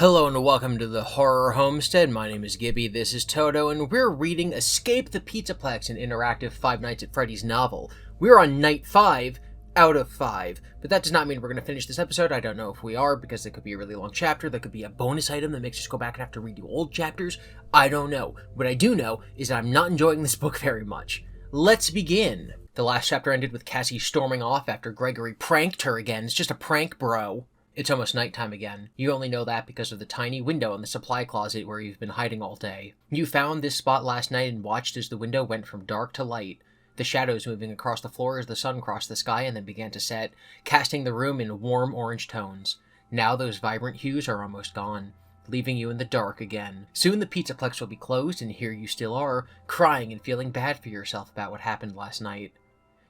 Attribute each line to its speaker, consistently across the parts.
Speaker 1: Hello and welcome to the Horror Homestead. My name is GiBi, this is Toto, and we're reading Escape the Pizzaplex, an interactive Five Nights at Freddy's novel. We're on night 5 out of 5, but that does not mean we're going to finish this episode. I don't know if we are, because it could be a really long chapter. That could be a bonus item that makes us go back and have to redo old chapters. I don't know. What I do know is that I'm not enjoying this book very much. Let's begin. The last chapter ended with Cassie storming off after Gregory pranked her again. It's just a prank, bro. It's almost nighttime again. You only know that because of the tiny window in the supply closet where you've been hiding all day. You found this spot last night and watched as the window went from dark to light, the shadows moving across the floor as the sun crossed the sky and then began to set, casting the room in warm orange tones. Now those vibrant hues are almost gone, leaving you in the dark again. Soon the Pizzaplex will be closed, and here you still are, crying and feeling bad for yourself about what happened last night.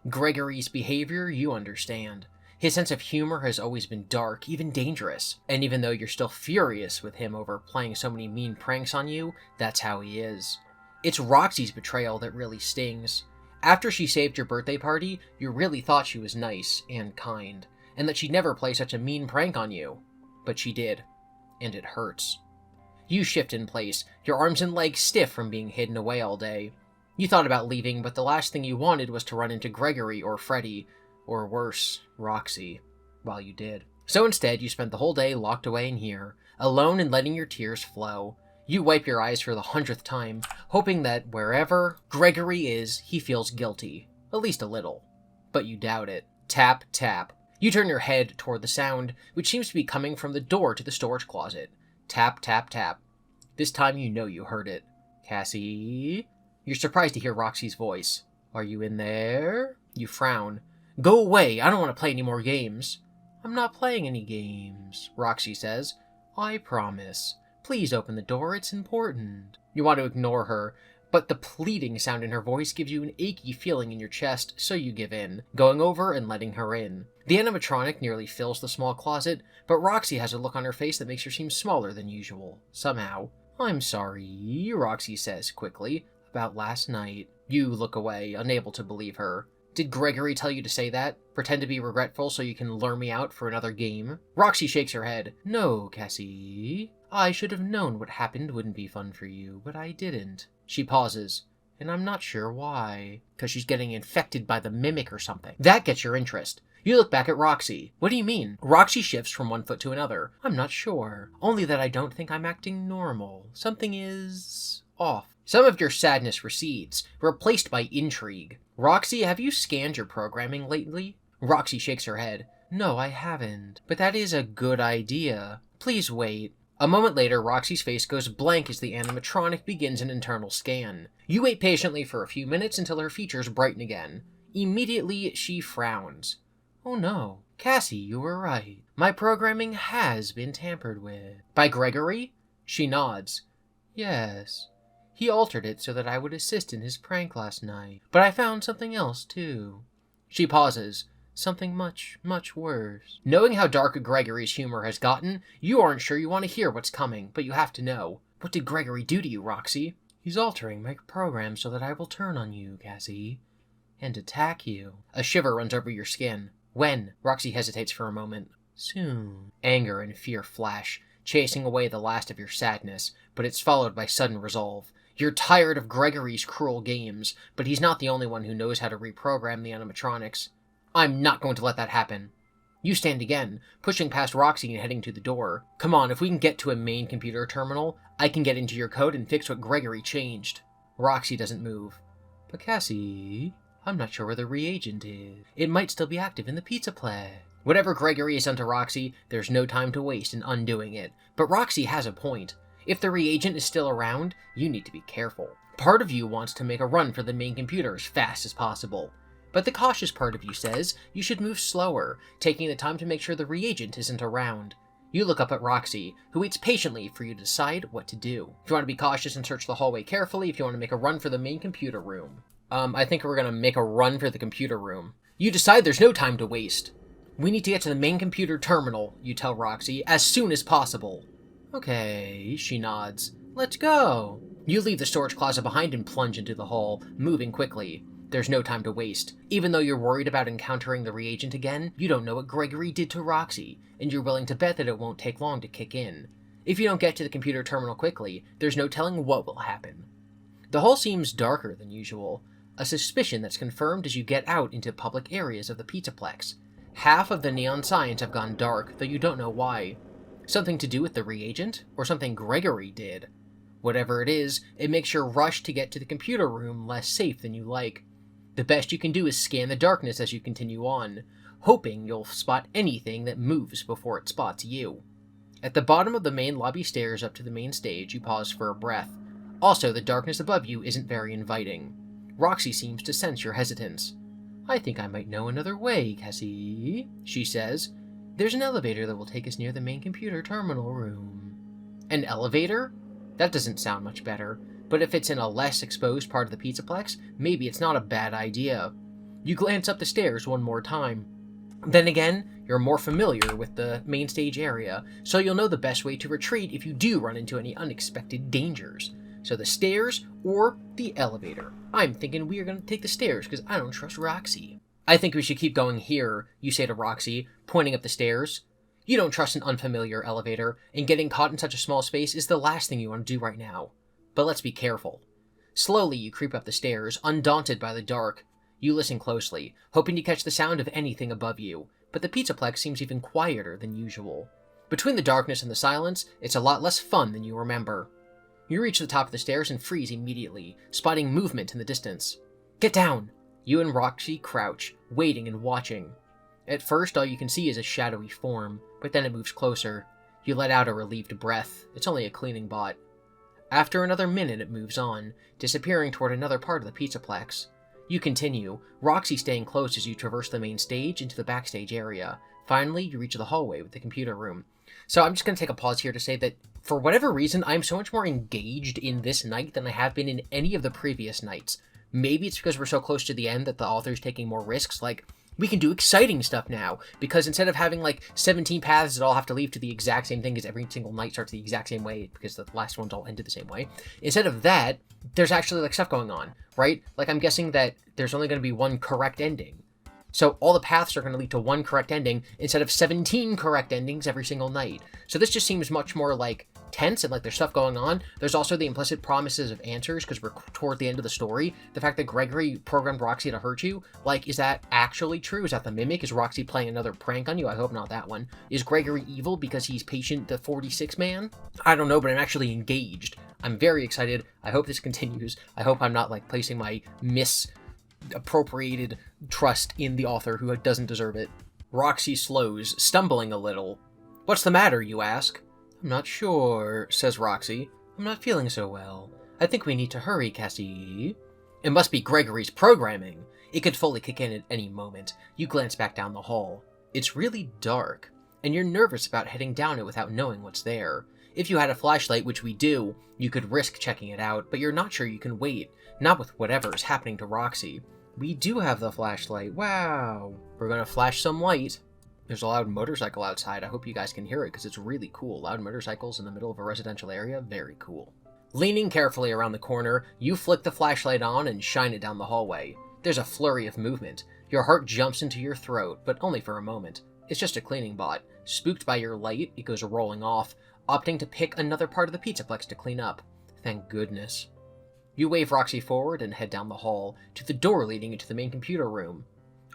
Speaker 1: Gregory's behavior, you understand. His sense of humor has always been dark, even dangerous. And even though you're still furious with him over playing so many mean pranks on you, that's how he is. It's Roxy's betrayal that really stings. After she saved your birthday party, you really thought she was nice and kind, and that she'd never play such a mean prank on you. But she did, and it hurts. You shift in place, your arms and legs stiff from being hidden away all day. You thought about leaving, but the last thing you wanted was to run into Gregory or Freddy, or worse, Roxy, while you did. So instead, you spent the whole day locked away in here, alone and letting your tears flow. You wipe your eyes for the 100th time, hoping that wherever Gregory is, he feels guilty. At least a little. But you doubt it. Tap, tap. You turn your head toward the sound, which seems to be coming from the door to the storage closet. Tap, tap, tap. This time you know you heard it. Cassie? You're surprised to hear Roxy's voice. Are you in there? You frown. Go away, I don't want to play any more games. I'm not playing any games, Roxy says. I promise. Please open the door, it's important. You want to ignore her, but the pleading sound in her voice gives you an achy feeling in your chest, so you give in, going over and letting her in. The animatronic nearly fills the small closet, but Roxy has a look on her face that makes her seem smaller than usual, somehow. I'm sorry, Roxy says quickly, about last night. You look away, unable to believe her. Did Gregory tell you to say that? Pretend to be regretful so you can lure me out for another game? Roxy shakes her head. No, Cassie. I should have known what happened wouldn't be fun for you, but I didn't. She pauses, and I'm not sure why. 'Cause she's getting infected by the mimic or something. That gets your interest. You look back at Roxy. What do you mean? Roxy shifts from one foot to another. I'm not sure. Only that I don't think I'm acting normal. Something is off. Some of your sadness recedes, replaced by intrigue. Roxy, have you scanned your programming lately? Roxy shakes her head. No, I haven't. But that is a good idea. Please wait. A moment later, Roxy's face goes blank as the animatronic begins an internal scan. You wait patiently for a few minutes until her features brighten again. Immediately, she frowns. Oh no. Cassie, you were right. My programming has been tampered with. By Gregory? She nods. Yes. He altered it so that I would assist in his prank last night. But I found something else, too. She pauses. Something much, much worse. Knowing how dark Gregory's humor has gotten, you aren't sure you want to hear what's coming, but you have to know. What did Gregory do to you, Roxy? He's altering my program so that I will turn on you, Cassie, and attack you. A shiver runs over your skin. When? Roxy hesitates for a moment. Soon. Anger and fear flash, chasing away the last of your sadness, but it's followed by sudden resolve. You're tired of Gregory's cruel games, but he's not the only one who knows how to reprogram the animatronics. I'm not going to let that happen. You stand again, pushing past Roxy and heading to the door. Come on, if we can get to a main computer terminal, I can get into your code and fix what Gregory changed. Roxy doesn't move. But Cassie, I'm not sure where the reagent is. It might still be active in the Pizzaplex. Whatever Gregory has done to Roxy, there's no time to waste in undoing it. But Roxy has a point. If the reagent is still around, you need to be careful. Part of you wants to make a run for the main computer as fast as possible. But the cautious part of you says you should move slower, taking the time to make sure the reagent isn't around. You look up at Roxy, who waits patiently for you to decide what to do. If you want to be cautious and search the hallway carefully, if you want to make a run for the main computer room. I think we're going to make a run for the computer room. You decide there's no time to waste. We need to get to the main computer terminal, you tell Roxy, as soon as possible. Okay, she nods. Let's go. You leave the storage closet behind and plunge into the hall, moving quickly. There's no time to waste. Even though you're worried about encountering the reagent again, you don't know what Gregory did to Roxy, and you're willing to bet that it won't take long to kick in. If you don't get to the computer terminal quickly, there's no telling what will happen. The hall seems darker than usual, a suspicion that's confirmed as you get out into public areas of the Pizzaplex. Half of the neon signs have gone dark, though you don't know why. Something to do with the reagent, or something Gregory did. Whatever it is, it makes your rush to get to the computer room less safe than you like. The best you can do is scan the darkness as you continue on, hoping you'll spot anything that moves before it spots you. At the bottom of the main lobby stairs up to the main stage, you pause for a breath. Also, the darkness above you isn't very inviting. Roxy seems to sense your hesitance. "I think I might know another way, Cassie," she says. "There's an elevator that will take us near the main computer terminal room." An elevator? That doesn't sound much better, but if it's in a less exposed part of the Pizzaplex, maybe it's not a bad idea. You glance up the stairs one more time. Then again, you're more familiar with the main stage area, so you'll know the best way to retreat if you do run into any unexpected dangers. So the stairs or the elevator? I'm thinking we are going to take the stairs because I don't trust Roxy. "I think we should keep going here," you say to Roxy, pointing up the stairs. You don't trust an unfamiliar elevator, and getting caught in such a small space is the last thing you want to do right now. But let's be careful. Slowly you creep up the stairs, undaunted by the dark. You listen closely, hoping to catch the sound of anything above you, but the Pizzaplex seems even quieter than usual. Between the darkness and the silence, it's a lot less fun than you remember. You reach the top of the stairs and freeze immediately, spotting movement in the distance. "Get down!" You and Roxy crouch, waiting and watching. At first, all you can see is a shadowy form, but then it moves closer. You let out a relieved breath. It's only a cleaning bot. After another minute, it moves on, disappearing toward another part of the Pizzaplex. You continue, Roxy staying close as you traverse the main stage into the backstage area. Finally, you reach the hallway with the computer room. So I'm just going to take a pause here to say that, for whatever reason, I'm so much more engaged in this night than I have been in any of the previous nights. Maybe it's because we're so close to the end that the author's taking more risks, like, we can do exciting stuff now, because instead of having, 17 paths that all have to lead to the exact same thing, because every single night starts the exact same way, because the last ones all ended the same way, instead of that, there's actually, stuff going on, right? I'm guessing that there's only going to be one correct ending. So all the paths are going to lead to one correct ending, instead of 17 correct endings every single night. So this just seems much more, tense, and there's stuff going on. There's also the implicit promises of answers, because we're toward the end of the story. The fact that Gregory programmed Roxy to hurt you, is that actually true? Is that the mimic? Is Roxy playing another prank on you? I hope not that one. Is Gregory evil because he's Patient the 46 man? I don't know, but I'm actually engaged. I'm very excited. I hope this continues. I hope I'm not, placing my misappropriated trust in the author who doesn't deserve it. Roxy slows, stumbling a little. "What's the matter, you ask?" "I'm not sure," says Roxy. "I'm not feeling so well. I think we need to hurry, Cassie." It must be Gregory's programming. It could fully kick in at any moment. You glance back down the hall. It's really dark, and you're nervous about heading down it without knowing what's there. If you had a flashlight, which we do, you could risk checking it out, but you're not sure you can wait. Not with whatever is happening to Roxy. We do have the flashlight. Wow. We're gonna flash some light. There's a loud motorcycle outside. I hope you guys can hear it because it's really cool. Loud motorcycles in the middle of a residential area, very cool. Leaning carefully around the corner, you flick the flashlight on and shine it down the hallway. There's a flurry of movement. Your heart jumps into your throat, but only for a moment. It's just a cleaning bot. Spooked by your light, it goes rolling off, opting to pick another part of the Pizzaplex to clean up. Thank goodness. You wave Roxy forward and head down the hall, to the door leading into the main computer room.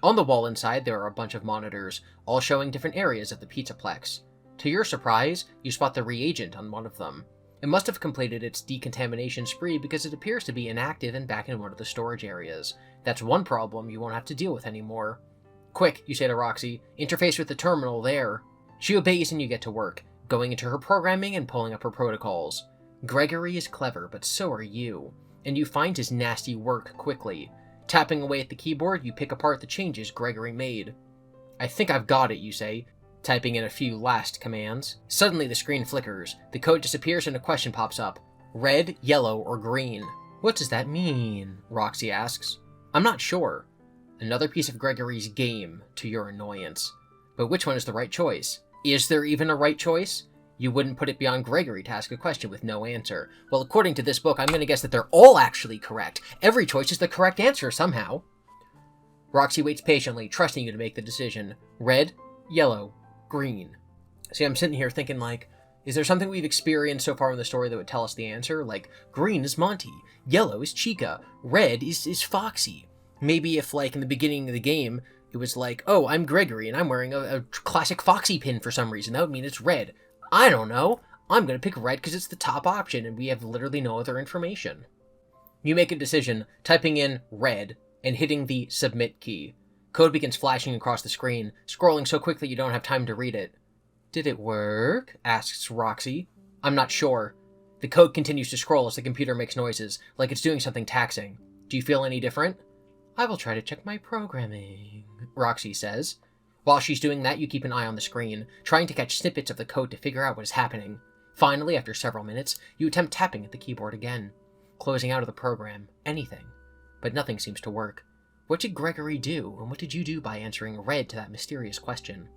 Speaker 1: On the wall inside, there are a bunch of monitors, all showing different areas of the Pizzaplex. To your surprise, you spot the reagent on one of them. It must have completed its decontamination spree because it appears to be inactive and back in one of the storage areas. That's one problem you won't have to deal with anymore. "Quick," you say to Roxy, "interface with the terminal there." She obeys and you get to work, going into her programming and pulling up her protocols. Gregory is clever, but so are you, and you find his nasty work quickly. Tapping away at the keyboard, you pick apart the changes Gregory made. "I think I've got it," you say, typing in a few last commands. Suddenly the screen flickers, the code disappears and a question pops up. Red, yellow, or green? "What does that mean?" Roxy asks. "I'm not sure." Another piece of Gregory's game, to your annoyance. But which one is the right choice? Is there even a right choice? You wouldn't put it beyond Gregory to ask a question with no answer. Well, according to this book, I'm going to guess that they're all actually correct. Every choice is the correct answer somehow. Roxy waits patiently, trusting you to make the decision. Red, yellow, green. See, I'm sitting here thinking, Is there something we've experienced so far in the story that would tell us the answer? Like, green is Monty, yellow is Chica, red is Foxy. Maybe if, like, in the beginning of the game, it was like, oh, I'm Gregory, and I'm wearing a classic Foxy pin for some reason. That would mean it's red. I don't know. I'm going to pick red because it's the top option, and we have literally no other information. You make a decision, typing in red, and hitting the submit key. Code begins flashing across the screen, scrolling so quickly you don't have time to read it. Did it work? Asks Roxy. I'm not sure. The code continues to scroll as the computer makes noises, like it's doing something taxing. Do you feel any different? I will try to check my programming, Roxy says. While she's doing that, you keep an eye on the screen, trying to catch snippets of the code to figure out what is happening. Finally, after several minutes, you attempt tapping at the keyboard again, closing out of the program, anything. But nothing seems to work. What did Gregory do, and what did you do by answering red to that mysterious question?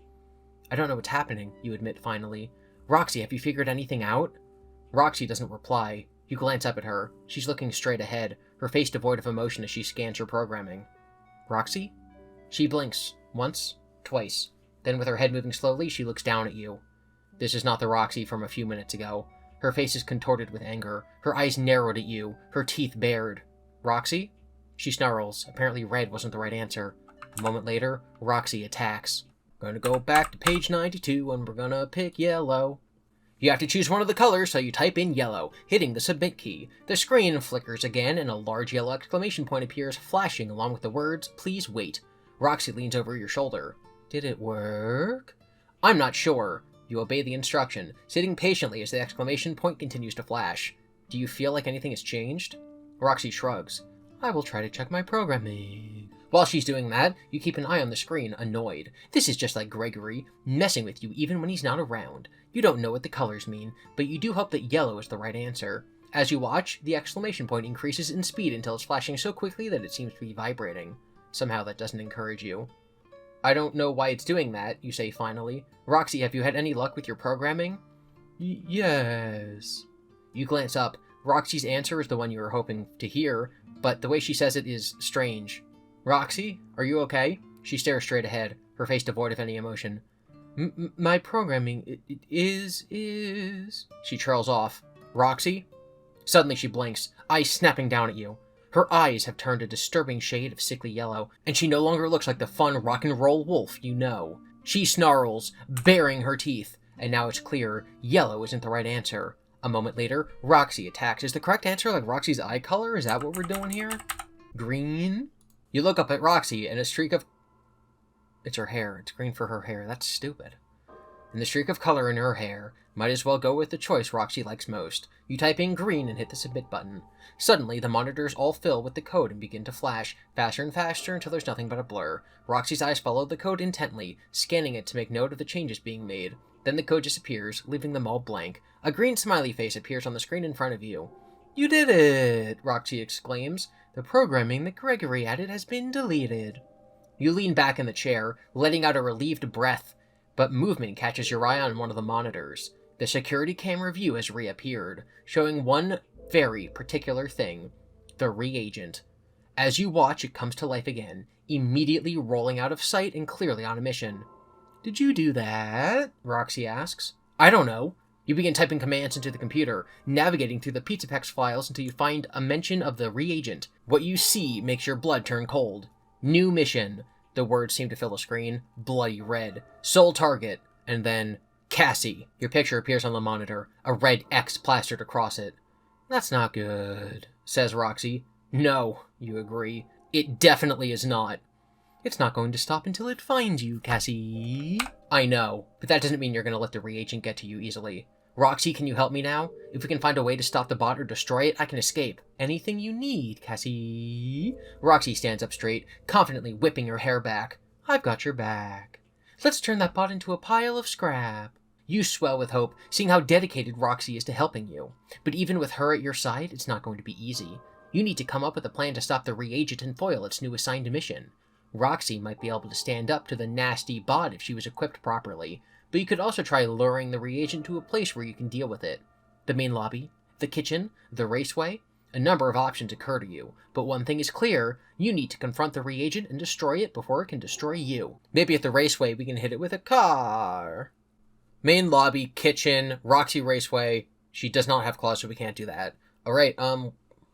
Speaker 1: I don't know what's happening, you admit finally. Roxy, have you figured anything out? Roxy doesn't reply. You glance up at her. She's looking straight ahead, her face devoid of emotion as she scans her programming. Roxy? She blinks. Once. Twice. Then with her head moving slowly, she looks down at you. This is not the Roxy from a few minutes ago. Her face is contorted with anger, her eyes narrowed at you, her teeth bared. Roxy? She snarls. Apparently red wasn't the right answer. A moment later, Roxy attacks. Gonna go back to page 92 and we're gonna pick yellow. You have to choose one of the colors, so you type in yellow, hitting the submit key. The screen flickers again and a large yellow exclamation point appears, flashing along with the words, please wait. Roxy leans over your shoulder. Did it work? I'm not sure. You obey the instruction, sitting patiently as the exclamation point continues to flash. Do you feel like anything has changed? Roxy shrugs. I will try to check my programming. While she's doing that, you keep an eye on the screen, annoyed. This is just like Gregory, messing with you even when he's not around. You don't know what the colors mean, but you do hope that yellow is the right answer. As you watch, the exclamation point increases in speed until it's flashing so quickly that it seems to be vibrating. Somehow that doesn't encourage you. I don't know why it's doing that, you say finally. Roxy, have you had any luck with your programming? Yes. You glance up. Roxy's answer is the one you were hoping to hear, but the way she says it is strange. Roxy, are you okay? She stares straight ahead, her face devoid of any emotion. My programming is... She trails off. Roxy? Suddenly she blinks, eyes snapping down at you. Her eyes have turned a disturbing shade of sickly yellow, and she no longer looks like the fun rock and roll wolf you know. She snarls, baring her teeth, and now it's clear yellow isn't the right answer. A moment later, Roxy attacks. Is the correct answer like Roxy's eye color? Is that what we're doing here? Green? You look up at Roxy, and a streak of... It's her hair. It's green for her hair. That's stupid. And the streak of color in her hair might as well go with the choice Roxy likes most. You type in green and hit the submit button. Suddenly, the monitors all fill with the code and begin to flash, faster and faster until there's nothing but a blur. Roxy's eyes follow the code intently, scanning it to make note of the changes being made. Then the code disappears, leaving them all blank. A green smiley face appears on the screen in front of you. You did it! Roxy exclaims. The programming that Gregory added has been deleted. You lean back in the chair, letting out a relieved breath, but movement catches your eye on one of the monitors. The security camera view has reappeared, showing one very particular thing, the reagent. As you watch, it comes to life again, immediately rolling out of sight and clearly on a mission. Did you do that? Roxy asks. I don't know. You begin typing commands into the computer, navigating through the Pizzaplex files until you find a mention of the reagent. What you see makes your blood turn cold. New mission. The words seem to fill the screen. Bloody red. Sole target. And then, Cassie. Your picture appears on the monitor, a red X plastered across it. That's not good, says Roxy. No, you agree. It definitely is not. It's not going to stop until it finds you, Cassie. I know, but that doesn't mean you're going to let the reagent get to you easily. Roxy, can you help me now? If we can find a way to stop the bot or destroy it, I can escape. Anything you need, Cassie. Roxy stands up straight, confidently whipping her hair back. I've got your back. Let's turn that bot into a pile of scrap. You swell with hope, seeing how dedicated Roxy is to helping you. But even with her at your side, it's not going to be easy. You need to come up with a plan to stop the reagent and foil its new assigned mission. Roxy might be able to stand up to the nasty bot if she was equipped properly, but you could also try luring the reagent to a place where you can deal with it. The main lobby, the kitchen, the raceway. A number of options occur to you, but one thing is clear, you need to confront the reagent and destroy it before it can destroy you. Maybe at the raceway we can hit it with a car. Main lobby, kitchen, Roxy Raceway. She does not have claws, so we can't do that. Alright,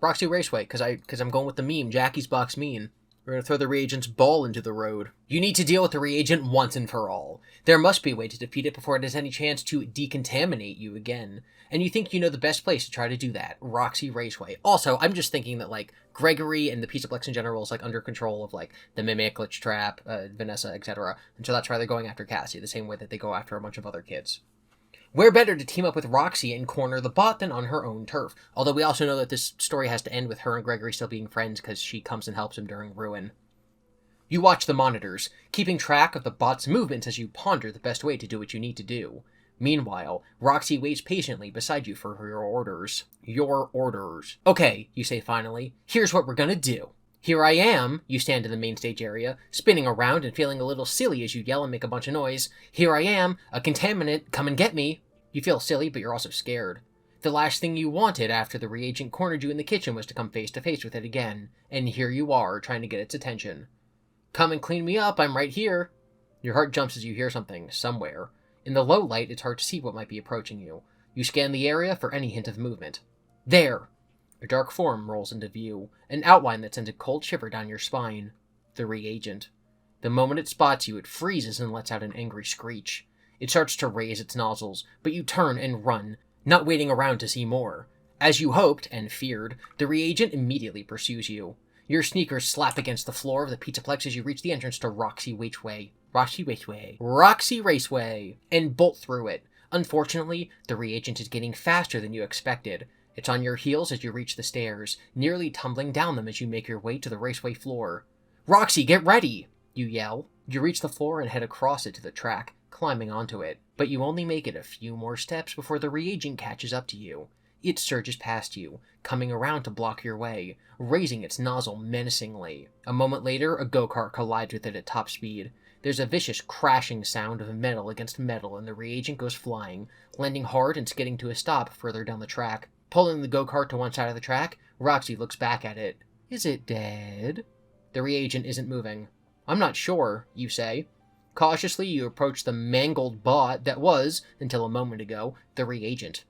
Speaker 1: Roxy Raceway, because I'm going with the meme, Jackie's Box meme. We're going to throw the reagent's ball into the road. You need to deal with the reagent once and for all. There must be a way to defeat it before it has any chance to decontaminate you again. And you think you know the best place to try to do that, Roxy Raceway. Also, I'm just thinking that, like, Gregory and the Pizzaplex in general is, like, under control of, like, the Mimic, Glitch Trap, Vanessa, etc. And so that's why they're going after Cassie, the same way that they go after a bunch of other kids. Where better to team up with Roxy and corner the bot than on her own turf? Although we also know that this story has to end with her and Gregory still being friends because she comes and helps him during Ruin. You watch the monitors, keeping track of the bot's movements as you ponder the best way to do what you need to do. Meanwhile, Roxy waits patiently beside you for your orders. Your orders. Okay, you say finally. Here's what we're gonna do. Here I am, you stand in the main stage area, spinning around and feeling a little silly as you yell and make a bunch of noise. Here I am, a contaminant, come and get me. You feel silly, but you're also scared. The last thing you wanted after the reagent cornered you in the kitchen was to come face to face with it again, and here you are, trying to get its attention. Come and clean me up, I'm right here. Your heart jumps as you hear something, somewhere. In the low light, it's hard to see what might be approaching you. You scan the area for any hint of movement. There! A dark form rolls into view, an outline that sends a cold shiver down your spine. The reagent. The moment it spots you, it freezes and lets out an angry screech. It starts to raise its nozzles, but you turn and run, not waiting around to see more. As you hoped, and feared, the reagent immediately pursues you. Your sneakers slap against the floor of the Pizzaplex as you reach the entrance to Roxy Raceway, and bolt through it. Unfortunately, the reagent is getting faster than you expected. It's on your heels as you reach the stairs, nearly tumbling down them as you make your way to the raceway floor. Roxy, get ready! You yell. You reach the floor and head across it to the track, climbing onto it. But you only make it a few more steps before the reagent catches up to you. It surges past you, coming around to block your way, raising its nozzle menacingly. A moment later, a go-kart collides with it at top speed. There's a vicious crashing sound of metal against metal, and the reagent goes flying, landing hard and skidding to a stop further down the track. Pulling the go-kart to one side of the track, Roxy looks back at it. Is it dead? The reagent isn't moving. I'm not sure, you say. Cautiously, you approach the mangled bot that was, until a moment ago, the reagent.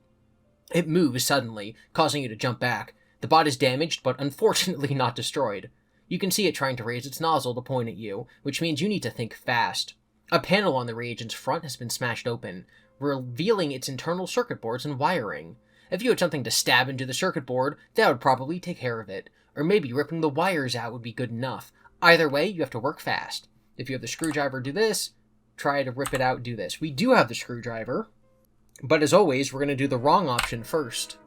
Speaker 1: It moves suddenly, causing you to jump back. The bot is damaged, but unfortunately not destroyed. You can see it trying to raise its nozzle to point at you, which means you need to think fast. A panel on the reagent's front has been smashed open, revealing its internal circuit boards and wiring. If you had something to stab into the circuit board, that would probably take care of it. Or maybe ripping the wires out would be good enough. Either way, you have to work fast. If you have the screwdriver, do this. Try to rip it out, do this. We do have the screwdriver, but as always, we're going to do the wrong option first.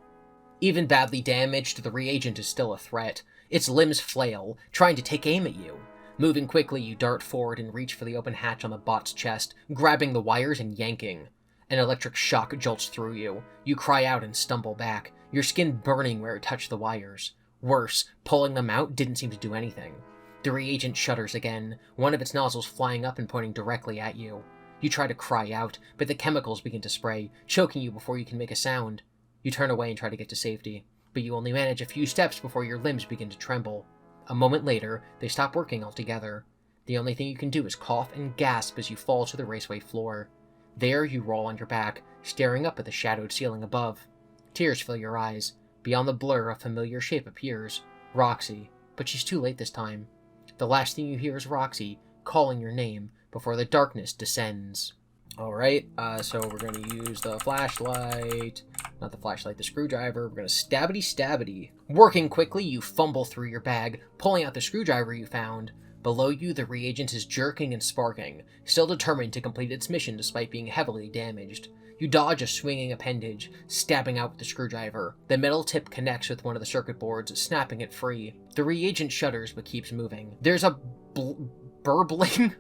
Speaker 1: Even badly damaged, the reagent is still a threat. Its limbs flail, trying to take aim at you. Moving quickly, you dart forward and reach for the open hatch on the bot's chest, grabbing the wires and yanking. An electric shock jolts through you. You cry out and stumble back, your skin burning where it touched the wires. Worse, pulling them out didn't seem to do anything. The reagent shudders again, one of its nozzles flying up and pointing directly at you. You try to cry out, but the chemicals begin to spray, choking you before you can make a sound. You turn away and try to get to safety, but you only manage a few steps before your limbs begin to tremble. A moment later, they stop working altogether. The only thing you can do is cough and gasp as you fall to the raceway floor. There you roll on your back, staring up at the shadowed ceiling above. Tears fill your eyes. Beyond the blur, a familiar shape appears. Roxy. But she's too late this time. The last thing you hear is Roxy calling your name before the darkness descends. Alright, so we're going to use the flashlight. Not the flashlight, the screwdriver. We're going to stabbity. Working quickly, you fumble through your bag, pulling out the screwdriver you found. Below you, the reagent is jerking and sparking, still determined to complete its mission despite being heavily damaged. You dodge a swinging appendage, stabbing out with the screwdriver. The metal tip connects with one of the circuit boards, snapping it free. The reagent shudders but keeps moving. There's a burbling.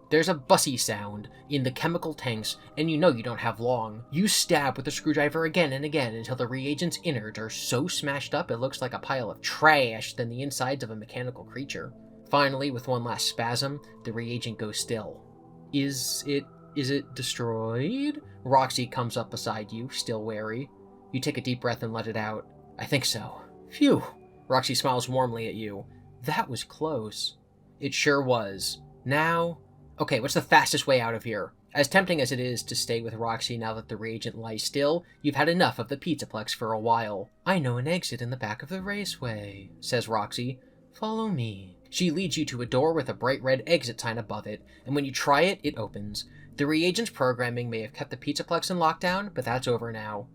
Speaker 1: There's a bussy sound in the chemical tanks, and you know you don't have long. You stab with the screwdriver again and again until the reagent's innards are so smashed up it looks like a pile of trash than the insides of a mechanical creature. Finally, with one last spasm, the reagent goes still. Is it destroyed? Roxy comes up beside you, still wary. You take a deep breath and let it out. I think so. Phew. Roxy smiles warmly at you. That was close. It sure was. Now... Okay, what's the fastest way out of here? As tempting as it is to stay with Roxy now that the reagent lies still, you've had enough of the Pizzaplex for a while. I know an exit in the back of the raceway, says Roxy. Follow me. She leads you to a door with a bright red exit sign above it, and when you try it, it opens. The reagent's programming may have kept the Pizzaplex in lockdown, but that's over now.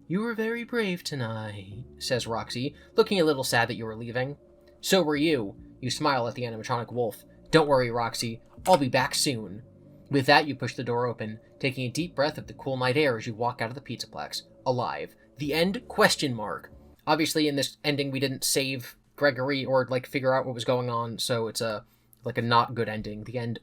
Speaker 1: You were very brave tonight, says Roxy, looking a little sad that you were leaving. So were you. You smile at the animatronic wolf. Don't worry, Roxy. I'll be back soon. With that, you push the door open, taking a deep breath of the cool night air as you walk out of the Pizzaplex. Alive. The end? ? Obviously, in this ending, we didn't save Gregory or, figure out what was going on, so it's a not good ending. The end ?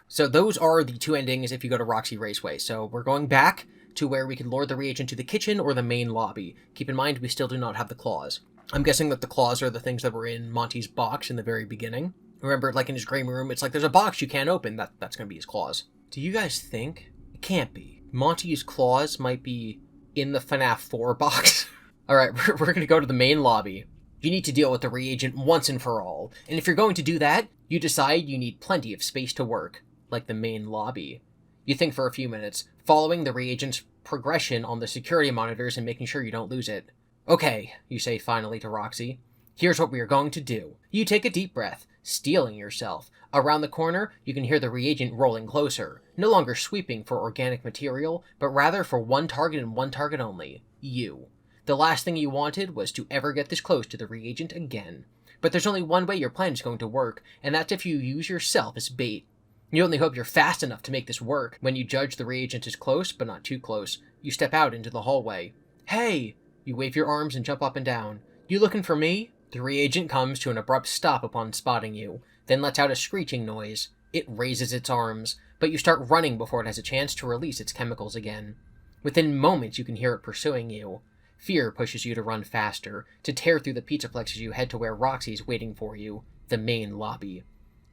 Speaker 1: So those are the two endings if you go to Roxy Raceway. So we're going back to where we can lure the reagent to the kitchen or the main lobby. Keep in mind, we still do not have the claws. I'm guessing that the claws are the things that were in Monty's box in the very beginning. Remember, in his green room, it's there's a box you can't open. That's going to be his claws. Do you guys think? It can't be. Monty's claws might be in the FNAF 4 box. Alright, we're going to go to the main lobby. You need to deal with the reagent once and for all. And if you're going to do that, you decide you need plenty of space to work. Like the main lobby. You think for a few minutes, following the reagent's progression on the security monitors and making sure you don't lose it. Okay, you say finally to Roxy. Here's what we are going to do. You take a deep breath, steeling yourself. Around the corner, you can hear the reagent rolling closer, no longer sweeping for organic material, but rather for one target and one target only. You. The last thing you wanted was to ever get this close to the reagent again. But there's only one way your plan is going to work, and that's if you use yourself as bait. You only hope you're fast enough to make this work. When you judge the reagent is close, but not too close, you step out into the hallway. Hey! You wave your arms and jump up and down. You looking for me? The reagent comes to an abrupt stop upon spotting you, then lets out a screeching noise. It raises its arms, but you start running before it has a chance to release its chemicals again. Within moments you can hear it pursuing you. Fear pushes you to run faster, to tear through the Pizzaplex as you head to where Roxy's waiting for you, the main lobby.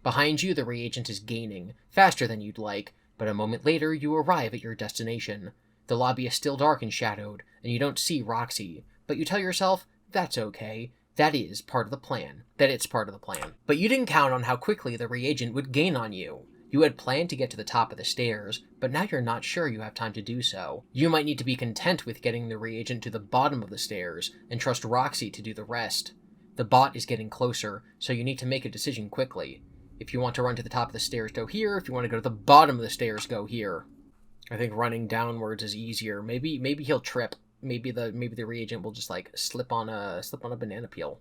Speaker 1: Behind you, the reagent is gaining, faster than you'd like, but a moment later you arrive at your destination. The lobby is still dark and shadowed, and you don't see Roxy, but you tell yourself, that's okay. That is part of the plan. It's part of the plan. But you didn't count on how quickly the reagent would gain on you. You had planned to get to the top of the stairs, but now you're not sure you have time to do so. You might need to be content with getting the reagent to the bottom of the stairs, and trust Roxy to do the rest. The bot is getting closer, so you need to make a decision quickly. If you want to run to the top of the stairs, go here. If you want to go to the bottom of the stairs, go here. I think running downwards is easier. Maybe he'll trip. Maybe the reagent will just slip on a banana peel.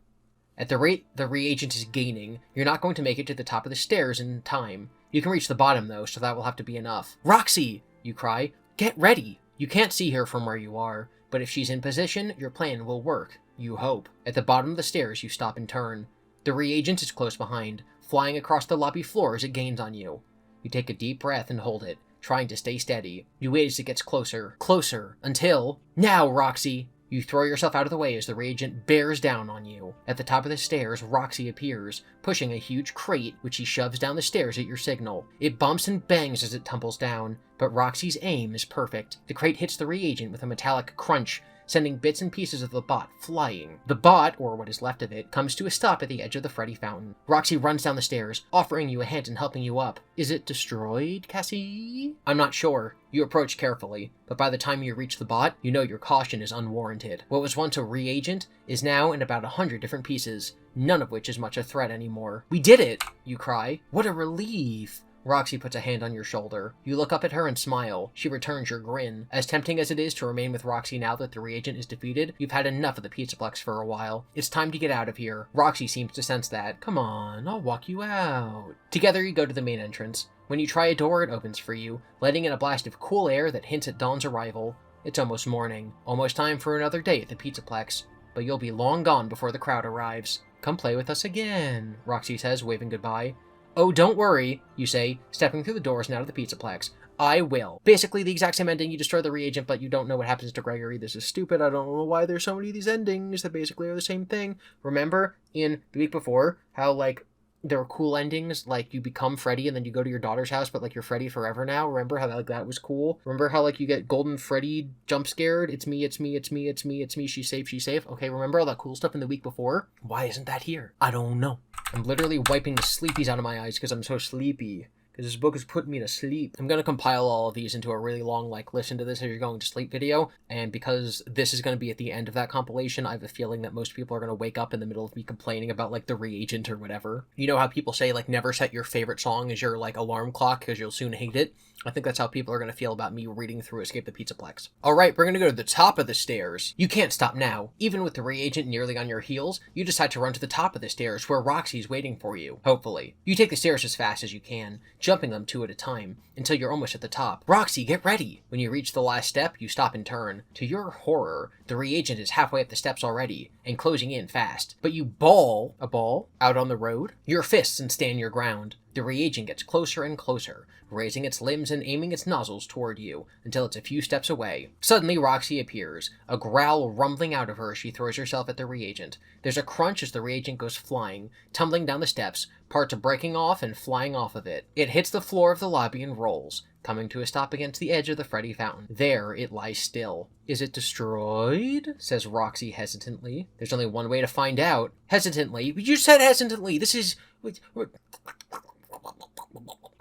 Speaker 1: At the rate the reagent is gaining, you're not going to make it to the top of the stairs in time. You can reach the bottom though, so that will have to be enough. Roxy! You cry. Get ready! You can't see her from where you are, but if she's in position, your plan will work. You hope. At the bottom of the stairs, you stop and turn. The reagent is close behind, flying across the lobby floor as it gains on you. You take a deep breath and hold it, trying to stay steady. You wait as it gets closer, until... Now, Roxy! You throw yourself out of the way as the reagent bears down on you. At the top of the stairs, Roxy appears, pushing a huge crate, which she shoves down the stairs at your signal. It bumps and bangs as it tumbles down, but Roxy's aim is perfect. The crate hits the reagent with a metallic crunch, sending bits and pieces of the bot flying. The bot, or what is left of it, comes to a stop at the edge of the Freddy fountain. Roxy runs down the stairs, offering you a hand and helping you up. Is it destroyed, Cassie? I'm not sure. You approach carefully, but by the time you reach the bot, you know your caution is unwarranted. What was once a reagent is now in about 100 different pieces, none of which is much a threat anymore. We did it! You cry. What a relief! Roxy puts a hand on your shoulder. You look up at her and smile. She returns your grin. As tempting as it is to remain with Roxy now that the reagent is defeated, you've had enough of the Pizzaplex for a while. It's time to get out of here. Roxy seems to sense that. Come on, I'll walk you out. Together you go to the main entrance. When you try a door, it opens for you, letting in a blast of cool air that hints at dawn's arrival. It's almost morning. Almost time for another day at the Pizzaplex. But you'll be long gone before the crowd arrives. Come play with us again, Roxy says, waving goodbye. Oh, don't worry, you say, stepping through the doors and out of the Pizzaplex. I will. Basically the exact same ending. You destroy the reagent, but you don't know what happens to Gregory. This is stupid. I don't know why there's so many of these endings that basically are the same thing. Remember in the week before how, there were cool endings, you become Freddy and then you go to your daughter's house, but you're Freddy forever now? Remember how that was cool? Remember how you get Golden Freddy jump scared? It's me, she's safe. Okay, remember all that cool stuff in the week before? Why isn't that here? I don't know. I'm literally wiping the sleepies out of my eyes because I'm so sleepy. because this book is putting me to sleep. I'm going to compile all of these into a really long, like, listen to this as you're going to sleep video, and because this is going to be at the end of that compilation, I have a feeling that most people are going to wake up in the middle of me complaining about, like, the Reagent or whatever. You know how people say, like, never set your favorite song as your, like, alarm clock because you'll soon hate it? I think that's how people are going to feel about me reading through Escape the Pizzaplex. Alright, we're going to go to the top of the stairs. You can't stop now. Even with the Reagent nearly on your heels, you decide to run to the top of the stairs where Roxy's waiting for you, hopefully. You take the stairs as fast as you can, jumping them 2 at a time, until you're almost at the top. Roxy, get ready! When you reach the last step, you stop and turn. To your horror, the Reagent is halfway up the steps already, and closing in fast. But you ball, out on the road, your fists and stand your ground. The Reagent gets closer and closer, raising its limbs and aiming its nozzles toward you, until it's a few steps away. Suddenly, Roxy appears, a growl rumbling out of her as she throws herself at the Reagent. There's a crunch as the Reagent goes flying, tumbling down the steps, parts breaking off and flying off of it. It hits the floor of the lobby and rolls, coming to a stop against the edge of the Freddy fountain. There, it lies still. Is it destroyed? Says Roxy hesitantly. There's only one way to find out. Hesitantly? You said hesitantly! This is...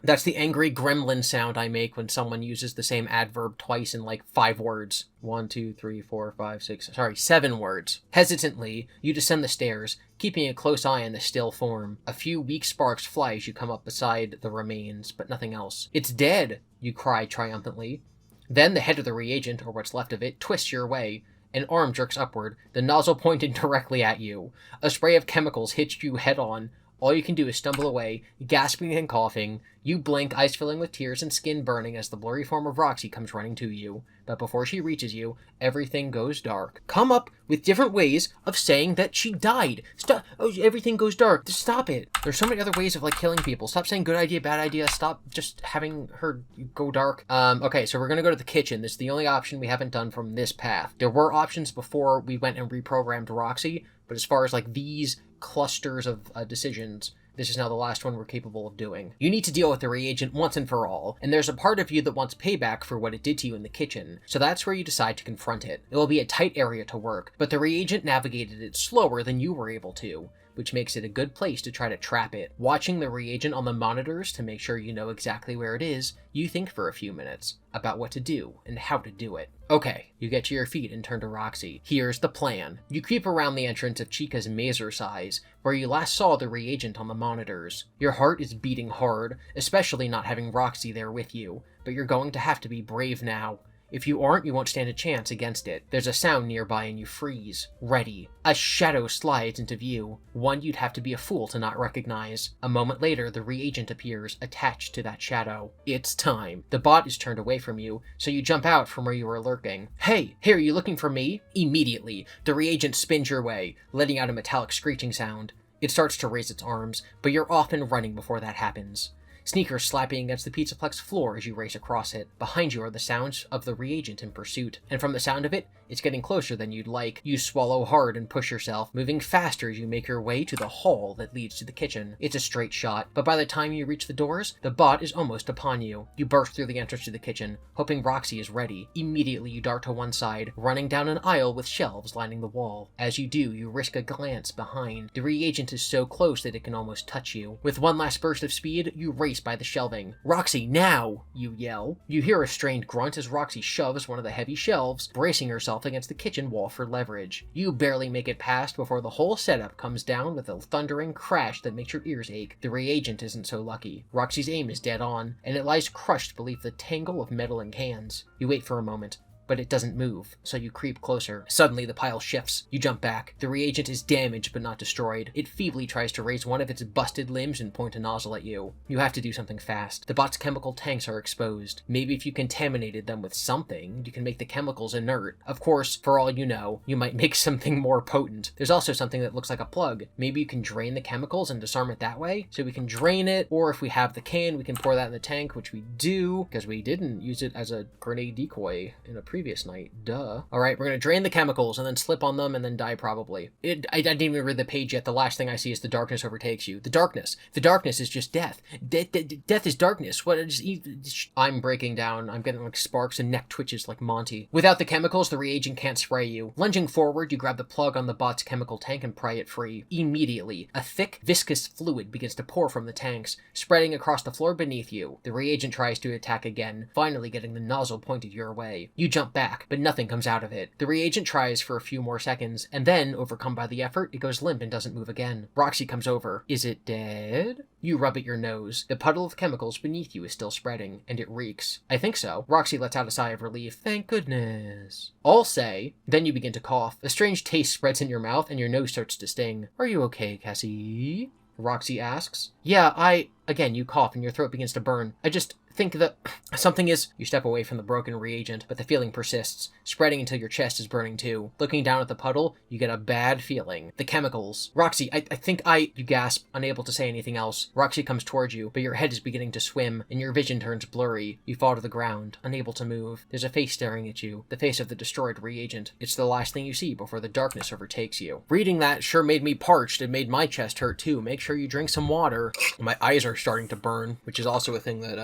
Speaker 1: That's the angry gremlin sound I make when someone uses the same adverb twice in like 5 words. 1, 2, 3, 4, 5, 6, 7 words. Hesitantly, you descend the stairs, keeping a close eye on the still form. A few weak sparks fly as you come up beside the remains, but nothing else. It's dead, you cry triumphantly. Then the head of the Reagent, or what's left of it, twists your way. An arm jerks upward, the nozzle pointed directly at you. A spray of chemicals hits you head on. All you can do is stumble away, gasping and coughing. You blink, eyes filling with tears and skin burning as the blurry form of Roxy comes running to you. But before she reaches you, everything goes dark. Come up with different ways of saying that she died. Stop. Oh, everything goes dark. Just stop it. There's so many other ways of, like, killing people. Stop saying good idea, bad idea. Stop just having her go dark. Okay, so we're gonna go to the kitchen. This is the only option we haven't done from this path. There were options before we went and reprogrammed Roxy, but as far as, like, these clusters of decisions, this is now the last one we're capable of doing. You need to deal with the Reagent once and for all, and there's a part of you that wants payback for what it did to you in the kitchen, so that's where you decide to confront it. It will be a tight area to work, but the Reagent navigated it slower than you were able to, which makes it a good place to try to trap it. Watching the Reagent on the monitors to make sure you know exactly where it is, you think for a few minutes about what to do and how to do it. Okay, you get to your feet and turn to Roxy. Here's the plan. You creep around the entrance of Chica's mazer size, where you last saw the Reagent on the monitors. Your heart is beating hard, especially not having Roxy there with you, but you're going to have to be brave now. If you aren't, you won't stand a chance against it. There's a sound nearby and you freeze. Ready. A shadow slides into view, one you'd have to be a fool to not recognize. A moment later, the Reagent appears, attached to that shadow. It's time. The bot is turned away from you, so you jump out from where you were lurking. Hey, are you looking for me? Immediately, the Reagent spins your way, letting out a metallic screeching sound. It starts to raise its arms, but you're off and running before that happens. Sneakers slapping against the Pizzaplex floor as you race across it. Behind you are the sounds of the Reagent in pursuit, and from the sound of it, it's getting closer than you'd like. You swallow hard and push yourself, moving faster as you make your way to the hall that leads to the kitchen. It's a straight shot, but by the time you reach the doors, the bot is almost upon you. You burst through the entrance to the kitchen, hoping Roxy is ready. Immediately you dart to one side, running down an aisle with shelves lining the wall. As you do, you risk a glance behind. The Reagent is so close that it can almost touch you. With one last burst of speed, you race by the shelving. Roxy, now! You yell. You hear a strained grunt as Roxy shoves one of the heavy shelves, bracing herself against the kitchen wall for leverage. You barely make it past before the whole setup comes down with a thundering crash that makes your ears ache. The Reagent isn't so lucky. Roxy's aim is dead on, and it lies crushed beneath the tangle of metal and cans. You wait for a moment, but it doesn't move, so you creep closer. Suddenly, the pile shifts. You jump back. The Reagent is damaged but not destroyed. It feebly tries to raise one of its busted limbs and point a nozzle at you. You have to do something fast. The bot's chemical tanks are exposed. Maybe if you contaminated them with something, you can make the chemicals inert. Of course, for all you know, you might make something more potent. There's also something that looks like a plug. Maybe you can drain the chemicals and disarm it that way? So we can drain it, or if we have the can, we can pour that in the tank, which we do, because we didn't use it as a grenade decoy in a previous night. Duh. Alright, we're gonna drain the chemicals and then slip on them and then die probably. I didn't even read the page yet. The last thing I see is the darkness overtakes you. The darkness. The darkness is just death. Death is darkness. What is... I'm breaking down. I'm getting like sparks and neck twitches like Monty. Without the chemicals, the reagent can't spray you. Lunging forward, you grab the plug on the bot's chemical tank and pry it free. Immediately, a thick, viscous fluid begins to pour from the tanks, spreading across the floor beneath you. The reagent tries to attack again, finally getting the nozzle pointed your way. You jump back, but nothing comes out of it. The reagent tries for a few more seconds, and then, overcome by the effort, it goes limp and doesn't move again. Roxy comes over. Is it dead? You rub at your nose. The puddle of chemicals beneath you is still spreading, and it reeks. I think so. Roxy lets out a sigh of relief. Thank goodness. All say. Then you begin to cough. A strange taste spreads in your mouth, and your nose starts to sting. Are you okay, Cassie? Roxy asks. Yeah, Again, you cough and your throat begins to burn. I just think that something is... You step away from the broken reagent, but the feeling persists, spreading until your chest is burning too. Looking down at the puddle, you get a bad feeling. The chemicals. Roxy, I think You gasp, unable to say anything else. Roxy comes towards you, but your head is beginning to swim, and your vision turns blurry. You fall to the ground, unable to move. There's a face staring at you, the face of the destroyed reagent. It's the last thing you see before the darkness overtakes you. Reading that sure made me parched. It made my chest hurt too. Make sure you drink some water. My eyes are starting to burn, which is also a thing that,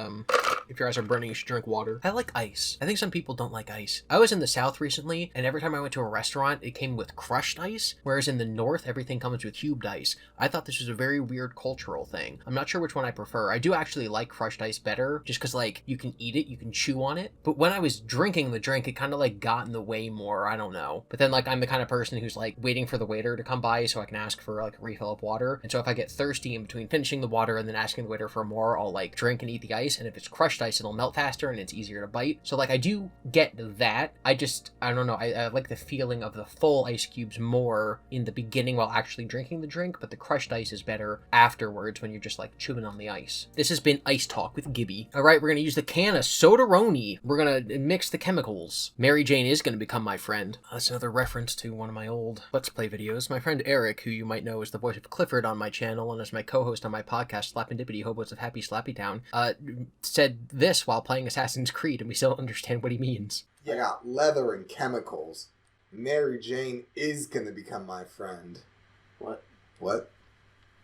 Speaker 1: if your eyes are burning, you should drink water. I like ice. I think some people don't like ice. I was in the South recently, and every time I went to a restaurant, it came with crushed ice, whereas in the North, everything comes with cubed ice. I thought this was a very weird cultural thing. I'm not sure which one I prefer. I do actually like crushed ice better, just because, like, you can eat it, you can chew on it. But when I was drinking the drink, it kind of, like, got in the way more. I don't know. But then, like, I'm the kind of person who's, like, waiting for the waiter to come by so I can ask for, like, a refill of water. And so if I get thirsty in between finishing the water and then asking the waiter for more, I'll, like, drink and eat the ice. And if it's crushed ice, it'll melt faster and it's easier to bite. So, like, I do get that. I don't know. I like the feeling of the full ice cubes more in the beginning while actually drinking the drink, but the crushed ice is better afterwards when you're just, like, chewing on the ice. This has been Ice Talk with GiBi. All right, we're going to use the can of Soda-Roni. We're going to mix the chemicals. Mary Jane is going to become my friend. That's another reference to one of my old Let's Play videos. My friend Eric, who you might know is the voice of Clifford on my channel and is my co-host on my podcast, Slappindippity Hobos of Happy Slappy Town, said this while playing Assassin's Creed, and we still don't understand what he means.
Speaker 2: I got leather and chemicals. Mary Jane is gonna become my friend. What?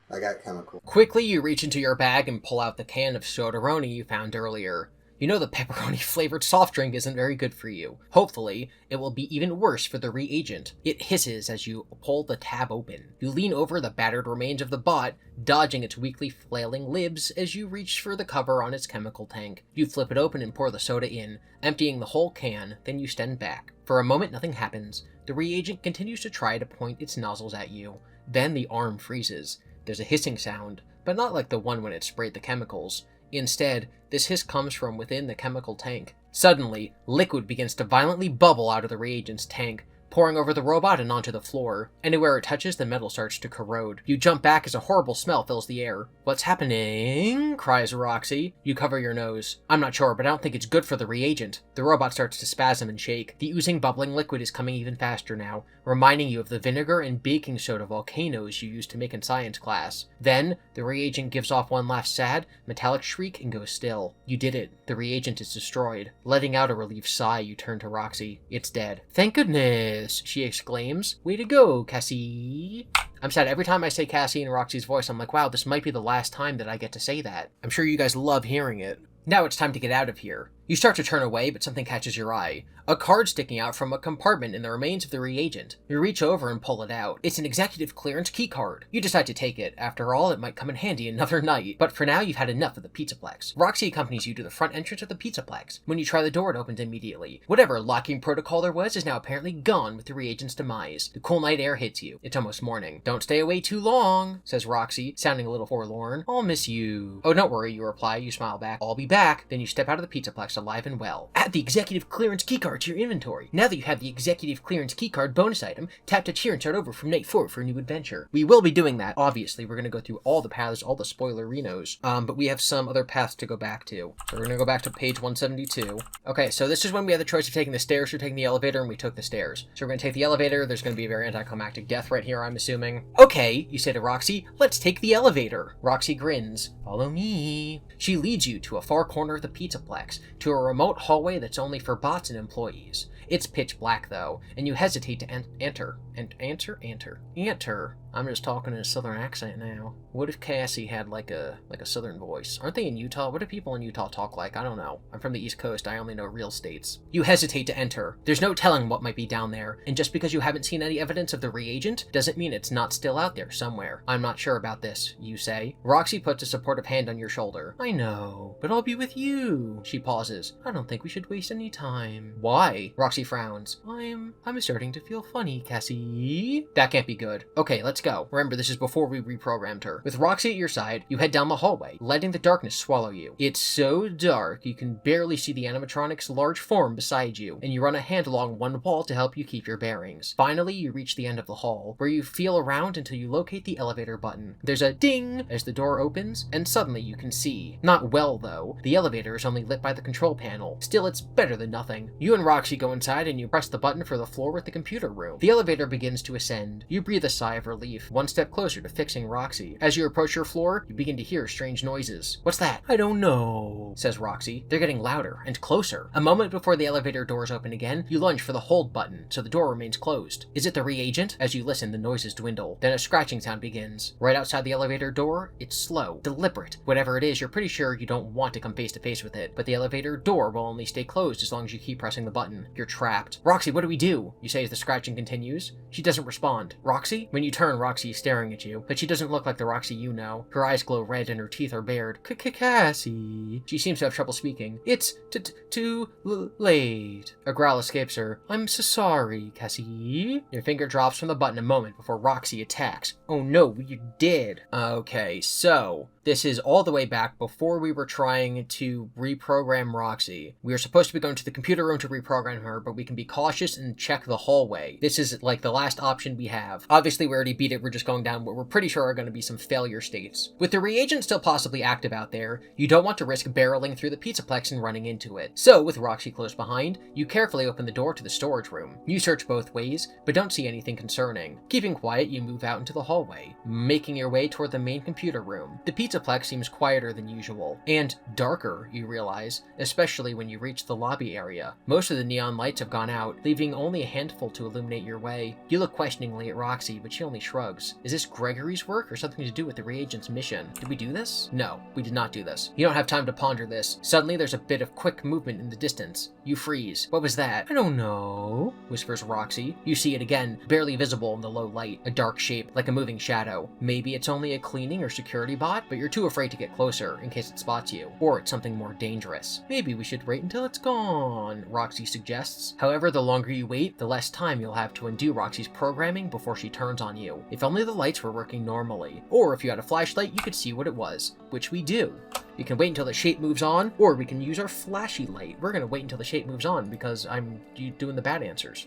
Speaker 2: I got chemicals.
Speaker 1: Quickly, you reach into your bag and pull out the can of Soda-Roni you found earlier. You know the pepperoni-flavored soft drink isn't very good for you. Hopefully, it will be even worse for the reagent. It hisses as you pull the tab open. You lean over the battered remains of the bot, dodging its weakly flailing libs as you reach for the cover on its chemical tank. You flip it open and pour the soda in, emptying the whole can, then you stand back. For a moment, nothing happens. The reagent continues to try to point its nozzles at you. Then the arm freezes. There's a hissing sound, but not like the one when it sprayed the chemicals. Instead, this hiss comes from within the chemical tank. Suddenly, liquid begins to violently bubble out of the reagent's tank, pouring over the robot and onto the floor. Anywhere it touches, the metal starts to corrode. You jump back as a horrible smell fills the air. What's happening? Cries Roxy. You cover your nose. I'm not sure, but I don't think it's good for the reagent. The robot starts to spasm and shake. The oozing, bubbling liquid is coming even faster now, reminding you of the vinegar and baking soda volcanoes you used to make in science class. Then, the reagent gives off one last sad, metallic shriek and goes still. You did it. The reagent is destroyed. Letting out a relieved sigh, you turn to Roxy. It's dead. Thank goodness, she exclaims. Way to go, Cassie. I'm sad every time I say Cassie in Roxy's voice, I'm like, wow, this might be the last time that I get to say that. I'm sure you guys love hearing it. Now it's time to get out of here. You start to turn away, but something catches your eye. A card sticking out from a compartment in the remains of the reagent. You reach over and pull it out. It's an executive clearance key card. You decide to take it. After all, it might come in handy another night. But for now, you've had enough of the Pizzaplex. Roxy accompanies you to the front entrance of the Pizzaplex. When you try the door, it opens immediately. Whatever locking protocol there was is now apparently gone with the reagent's demise. The cool night air hits you. It's almost morning. Don't stay away too long, says Roxy, sounding a little forlorn. I'll miss you. Oh, don't worry, you reply. You smile back. I'll be back. Then you step out of the Pizzaplex alive and well. Add the executive clearance keycard to your inventory. Now that you have the executive clearance keycard bonus item, tap to cheer and start over from night 4 for a new adventure. We will be doing that, obviously. We're going to go through all the paths, all the spoilerinos, but we have some other paths to go back to. So we're going to go back to page 172. Okay, so this is when we had the choice of taking the stairs or taking the elevator, and we took the stairs. So we're going to take the elevator. There's going to be a very anticlimactic death right here, I'm assuming. Okay, you say to Roxy, let's take the elevator. Roxy grins. Follow me. She leads you to a far corner of the Pizzaplex, to a remote hallway that's only for bots and employees. It's pitch black though, and you hesitate to enter. I'm just talking in a southern accent now. What if Cassie had like a southern voice? Aren't they in Utah? What do people in Utah talk like? I don't know. I'm from the East Coast. I only know real states. You hesitate to enter. There's no telling what might be down there, and just because you haven't seen any evidence of the reagent doesn't mean it's not still out there somewhere. I'm not sure about this, you say. Roxy puts a supportive hand on your shoulder. I know, but I'll be with you. She pauses. I don't think we should waste any time. Why? Roxy frowns. I'm starting to feel funny, Cassie. That can't be good. Okay, let's go. Remember, this is before we reprogrammed her. With Roxy at your side, you head down the hallway, letting the darkness swallow you. It's so dark, you can barely see the animatronic's large form beside you, and you run a hand along one wall to help you keep your bearings. Finally, you reach the end of the hall, where you feel around until you locate the elevator button. There's a ding as the door opens, and suddenly you can see. Not well, though. The elevator is only lit by the control panel. Still, it's better than nothing. You and Roxy go inside, and you press the button for the floor with the computer room. The elevator begins to ascend. You breathe a sigh of relief, one step closer to fixing Roxy. As you approach your floor, you begin to hear strange noises. What's that? I don't know, says Roxy. They're getting louder and closer. A moment before the elevator doors open again, you lunge for the hold button, so the door remains closed. Is it the reagent? As you listen, the noises dwindle. Then a scratching sound begins. Right outside the elevator door, it's slow, deliberate. Whatever it is, you're pretty sure you don't want to come face to face with it, but the elevator door will only stay closed as long as you keep pressing the button. You're trapped. Roxy, what do we do? You say as the scratching continues. She doesn't respond. Roxy? When you turn, Roxy is staring at you, but she doesn't look like the Roxy you know. Her eyes glow red and her teeth are bared. Cassie. She seems to have trouble speaking. It's too late. A growl escapes her. I'm so sorry, Cassie. Your finger drops from the button a moment before Roxy attacks. Oh no, you did. Okay, so this is all the way back before we were trying to reprogram Roxy. We were supposed to be going to the computer room to reprogram her, but we can be cautious and check the hallway. This is like the last option we have. Obviously, we already beat it. We're just going down what we're pretty sure are going to be some failure states. With the reagent still possibly active out there, you don't want to risk barreling through the Pizzaplex and running into it. So, with Roxy close behind, you carefully open the door to the storage room. You search both ways, but don't see anything concerning. Keeping quiet, you move out into the hallway, making your way toward the main computer room. The Pizzaplex seems quieter than usual, and darker, you realize, especially when you reach the lobby area. Most of the neon lights have gone out, leaving only a handful to illuminate your way. You look questioningly at Roxy, but she only shrugs. Is this Gregory's work or something to do with the reagent's mission? Did we do this? No, we did not do this. You don't have time to ponder this. Suddenly there's a bit of quick movement in the distance. You freeze. What was that? I don't know, whispers Roxy. You see it again, barely visible in the low light, a dark shape, like a moving shadow. Maybe it's only a cleaning or security bot, but you're too afraid to get closer in case it spots you, or it's something more dangerous. Maybe we should wait until it's gone, Roxy suggests. However, the longer you wait, the less time you'll have to undo Roxy's programming before she turns on you. If only the lights were working normally, or if you had a flashlight, you could see what it was, which we do. We can wait until the shape moves on, or we can use our flashy light. We're gonna wait until the shape moves on because I'm doing the bad answers.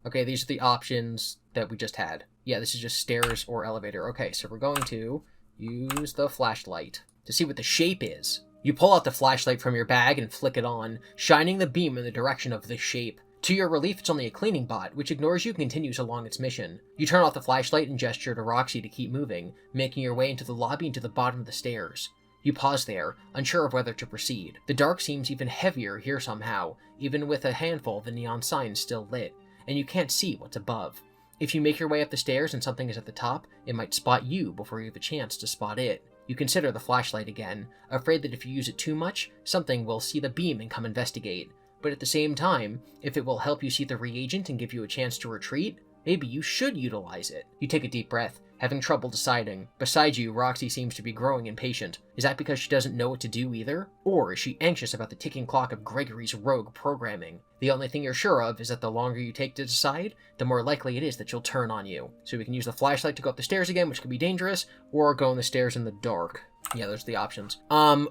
Speaker 1: Okay, these are the options that we just had. Yeah, this is just stairs or elevator. Okay, so we're going to use the flashlight to see what the shape is. You pull out the flashlight from your bag and flick it on, shining the beam in the direction of the shape. To your relief, it's only a cleaning bot, which ignores you and continues along its mission. You turn off the flashlight and gesture to Roxy to keep moving, making your way into the lobby and to the bottom of the stairs. You pause there, unsure of whether to proceed. The dark seems even heavier here somehow, even with a handful of the neon signs still lit, and you can't see what's above. If you make your way up the stairs and something is at the top, it might spot you before you have a chance to spot it. You consider the flashlight again, afraid that if you use it too much, something will see the beam and come investigate. But at the same time, if it will help you see the reagent and give you a chance to retreat, maybe you should utilize it. You take a deep breath, having trouble deciding. Beside you, Roxy seems to be growing impatient. Is that because she doesn't know what to do either? Or is she anxious about the ticking clock of Gregory's rogue programming? The only thing you're sure of is that the longer you take to decide, the more likely it is that she'll turn on you. So we can use the flashlight to go up the stairs again, which could be dangerous, or go on the stairs in the dark. Yeah, those are the options.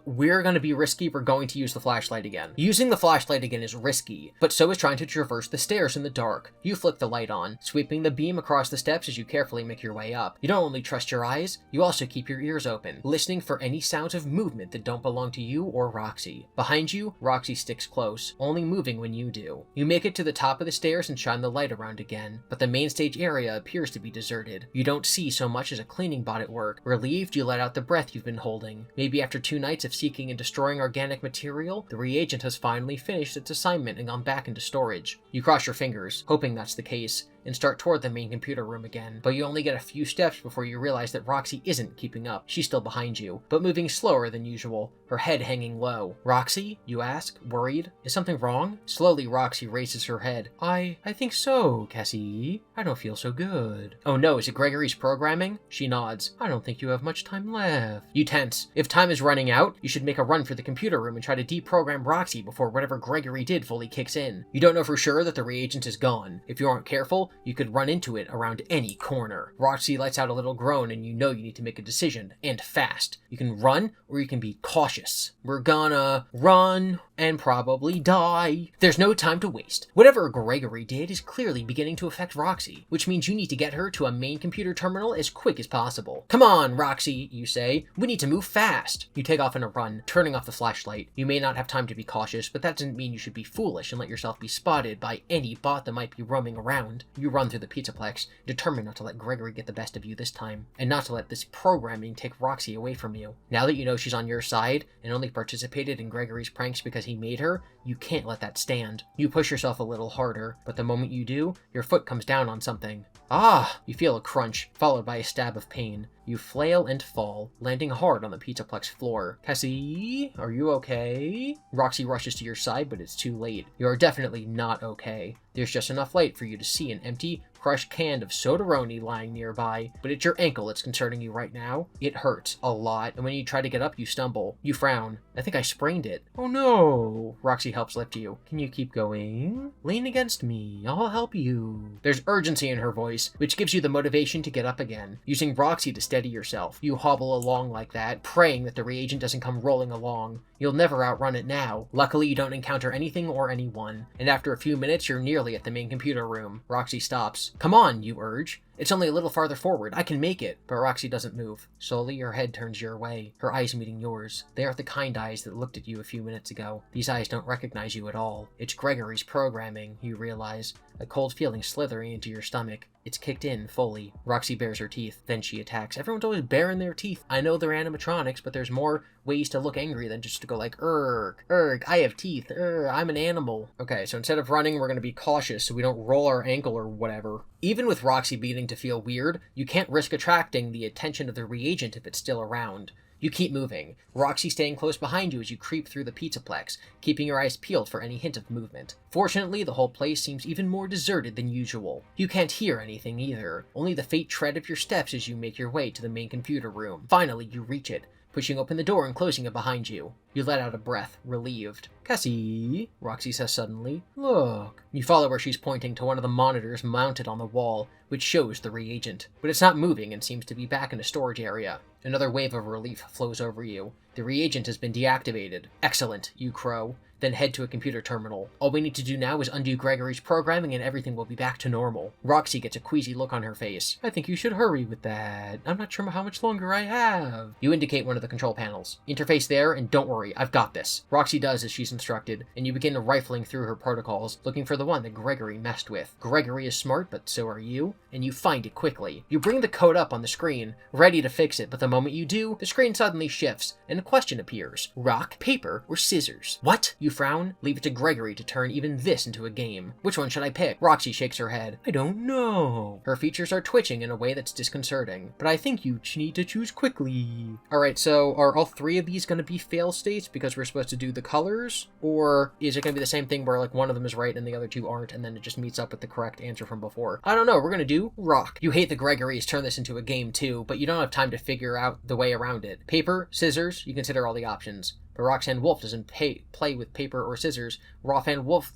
Speaker 1: We're going to be risky. We're going to use the flashlight again. Using the flashlight again is risky, but so is trying to traverse the stairs in the dark. You flick the light on, sweeping the beam across the steps as you carefully make your way up. You don't only trust your eyes, you also keep your ears open, listening for any sounds of movement that don't belong to you or Roxy. Behind you, Roxy sticks close, only moving when you do. You make it to the top of the stairs and shine the light around again, but the main stage area appears to be deserted. You don't see so much as a cleaning bot at work. Relieved, you let out the breath you've been holding. Maybe after 2 nights of seeking and destroying organic material, the reagent has finally finished its assignment and gone back into storage. You cross your fingers, hoping that's the case, and start toward the main computer room again. But you only get a few steps before you realize that Roxy isn't keeping up. She's still behind you, but moving slower than usual, her head hanging low. "Roxy?" you ask, worried. "Is something wrong?" Slowly, Roxy raises her head. I think so, Cassie. I don't feel so good." "Oh no, is it Gregory's programming?" She nods. "I don't think you have much time left." You tense. If time is running out, you should make a run for the computer room and try to deprogram Roxy before whatever Gregory did fully kicks in. You don't know for sure that the reagent is gone. If you aren't careful, you could run into it around any corner. Roxy lets out a little groan and you know you need to make a decision, and fast. You can run, or you can be cautious. We're gonna run and probably die. There's no time to waste. Whatever Gregory did is clearly beginning to affect Roxy, which means you need to get her to a main computer terminal as quick as possible. "Come on, Roxy," you say. "We need to move fast." You take off in a run, turning off the flashlight. You may not have time to be cautious, but that doesn't mean you should be foolish and let yourself be spotted by any bot that might be roaming around. You run through the Pizzaplex, determined not to let Gregory get the best of you this time, and not to let this programming take Roxy away from you. Now that you know she's on your side, and only participated in Gregory's pranks because he made her, you can't let that stand. You push yourself a little harder, but the moment you do, your foot comes down on something. Ah! You feel a crunch, followed by a stab of pain. You flail and fall, landing hard on the Pizzaplex floor. "Cassie, are you okay?" Roxy rushes to your side, but it's too late. You are definitely not okay. There's just enough light for you to see an empty, crushed can of Soda-Roni lying nearby, but it's your ankle that's concerning you right now. It hurts a lot, and when you try to get up, you stumble. You frown. "I think I sprained it." "Oh no." Roxy helps lift you. "Can you keep going? Lean against me. I'll help you." There's urgency in her voice, which gives you the motivation to get up again. Using Roxy to steady yourself, you hobble along like that, praying that the reagent doesn't come rolling along. You'll never outrun it now. Luckily, you don't encounter anything or anyone, and after a few minutes, you're nearly at the main computer room. Roxy stops. "Come on," you urge. "It's only a little farther forward. I can make it." But Roxy doesn't move. Slowly, her head turns your way, her eyes meeting yours. They aren't the kind eyes that looked at you a few minutes ago. These eyes don't recognize you at all. It's Gregory's programming, you realize, a cold feeling slithering into your stomach. It's kicked in fully. Roxy bares her teeth, then she attacks. Everyone's always baring their teeth. I know they're animatronics, but there's more ways to look angry than just to go like, "Erg, I have teeth, I'm an animal." Okay, so instead of running, we're gonna be cautious so we don't roll our ankle or whatever. Even with Roxy beginning to feel weird, you can't risk attracting the attention of the reagent if it's still around. You keep moving, Roxy staying close behind you as you creep through the Pizzaplex, keeping your eyes peeled for any hint of movement. Fortunately, the whole place seems even more deserted than usual. You can't hear anything either, only the faint tread of your steps as you make your way to the main computer room. Finally, you reach it, pushing open the door and closing it behind you. You let out a breath, relieved. "Cassie," Roxy says suddenly, "look." You follow where she's pointing to one of the monitors mounted on the wall, which shows the reagent. But it's not moving and seems to be back in a storage area. Another wave of relief flows over you. The reagent has been deactivated. "Excellent," you crow. Then head to a computer terminal. "All we need to do now is undo Gregory's programming and everything will be back to normal." Roxy gets a queasy look on her face. "I think you should hurry with that. I'm not sure how much longer I have." You indicate one of the control panels. "Interface there, and don't worry, I've got this." Roxy does as she's instructed, and you begin rifling through her protocols, looking for the one that Gregory messed with. Gregory is smart, but so are you, and you find it quickly. You bring the code up on the screen, ready to fix it, but the moment you do, the screen suddenly shifts, and a question appears. Rock, paper, or scissors? What? You frown. Leave it to Gregory to turn even this into a game. "Which one should I pick?" Roxy shakes her head. "I don't know." Her features are twitching in a way that's disconcerting. "But I think you need to choose quickly." Alright, so are all 3 of these going to be fail states because we're supposed to do the colors? Or is it going to be the same thing where like one of them is right and the other 2 aren't, and then it just meets up with the correct answer from before? I don't know. We're going to do rock. You hate the Gregorys turn this into a game too, but you don't have time to figure out the way around it. Paper, scissors, you consider all the options. But Roxanne Wolf doesn't play with paper or scissors. Roxanne Wolf